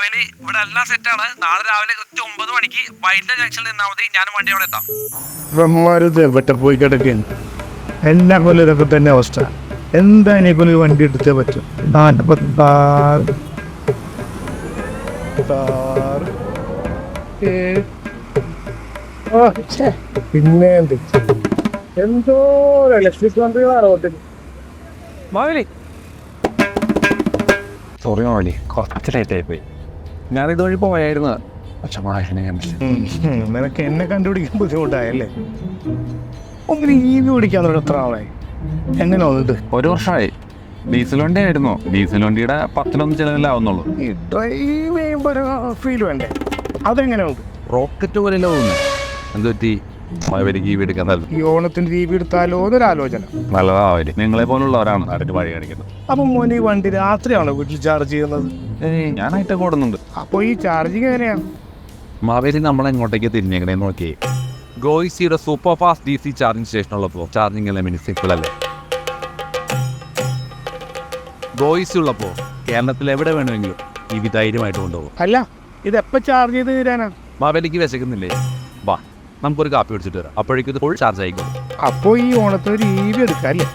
മാവേലി ഇവിടെ എല്ലാം സെറ്റാണ്. നാളെ രാവിലെ കൃത്യം 9 മണിക്ക് വൈറ്റില ജംഗ്ഷനിൽ നിന്നാൽ മതി. ഞാൻ വണ്ടി അവിടെ എത്താം. എവിടെ പോയി കിടക്കുകയാണ്. എല്ലാ കൊല്ലം ഇതൊക്കെ തന്നെ അവസ്ഥ. എന്താ എന്നെക്കൊല്ലം വണ്ടി എടുത്തേ പറ്റും. പിന്നെ എന്തോ ഇലക്ട്രിക് വണ്ടികളാണ് റോട്ടിൽ. മാവേലി സോറി മാവേലി, കുറച്ച് ലേറ്റായി പോയി. ഞാനിത് വഴി പോയായിരുന്നു. പക്ഷെ മാവേലിനെ നിനക്ക് എന്നെ കണ്ടുപിടിക്കാൻ ബുദ്ധിമുട്ടായല്ലേ? ഒന്നിന് ഈവി ഓടിക്കാൻ എത്ര ആളായി? എങ്ങനെ വന്നിട്ട്? 1 വർഷമായി. ഡീസൽ വണ്ടി ആയിരുന്നു. ഡീസൽ വണ്ടിയുടെ 10-11 ചിലവിലാവുന്നുള്ളൂ. ഈ ഡ്രൈവ് ചെയ്യുമ്പോൾ ഒരു ഫീൽ വേണ്ടേ? അതെങ്ങനെ ഉണ്ട്? റോക്കറ്റ് പോലെയല്ല പോകുന്നത്. എന്ത് പറ്റി? മാവേലിക്ക് ഈവി എടുക്കാൻ താല്പര്യം? ഈ ഓണത്തിന് ഈവി എടുത്താലോ എന്നൊരാലോചന. നല്ലതാ മാവേലി, നിങ്ങളെ പോലുള്ളവരാണ് നാടിന് വഴി കാണിക്കുന്നത്. അപ്പം മോനെ ഈ വണ്ടി രാത്രിയാണോ വീട്ടിൽ ചാർജ് ചെയ്യുന്നത്? ഞാനായിട്ടൊക്കെ ഓടുന്നുണ്ട്. അപ്പോൾ ഈ ചാർജിങ് എങ്ങനെയാണ്? മാവേലി നമ്മളെങ്ങോട്ടേക്ക് തിരിഞ്ഞേക്കണേന്ന് നോക്കിയേ. ഗോയിസിയുടെ super fast DC charging station ഉള്ളപ്പോൾ ചാർജിങ് എല്ലാം സിമ്പിൾ അല്ലേ? ഗോയിസി ഉള്ളപ്പോൾ കേരളത്തിൽ എവിടെ വേണമെങ്കിലും EV ധൈര്യമായിട്ട് കൊണ്ടുപോകും. അല്ല, ഇതെപ്പോൾ ചാർജ് ചെയ്ത് തരാനാ? മാവേലിക്ക് വിശക്കുന്നില്ലേ? വാ, നമുക്കൊരു കാപ്പി പിടിച്ചിട്ട് വരാം. അപ്പോഴേക്കും ഇത് ഫുൾ ചാർജ് ആയിക്കോളും. അപ്പോൾ ഈ ഓണത്തിന് ഒരു EV എടുക്കാം അല്ലേ?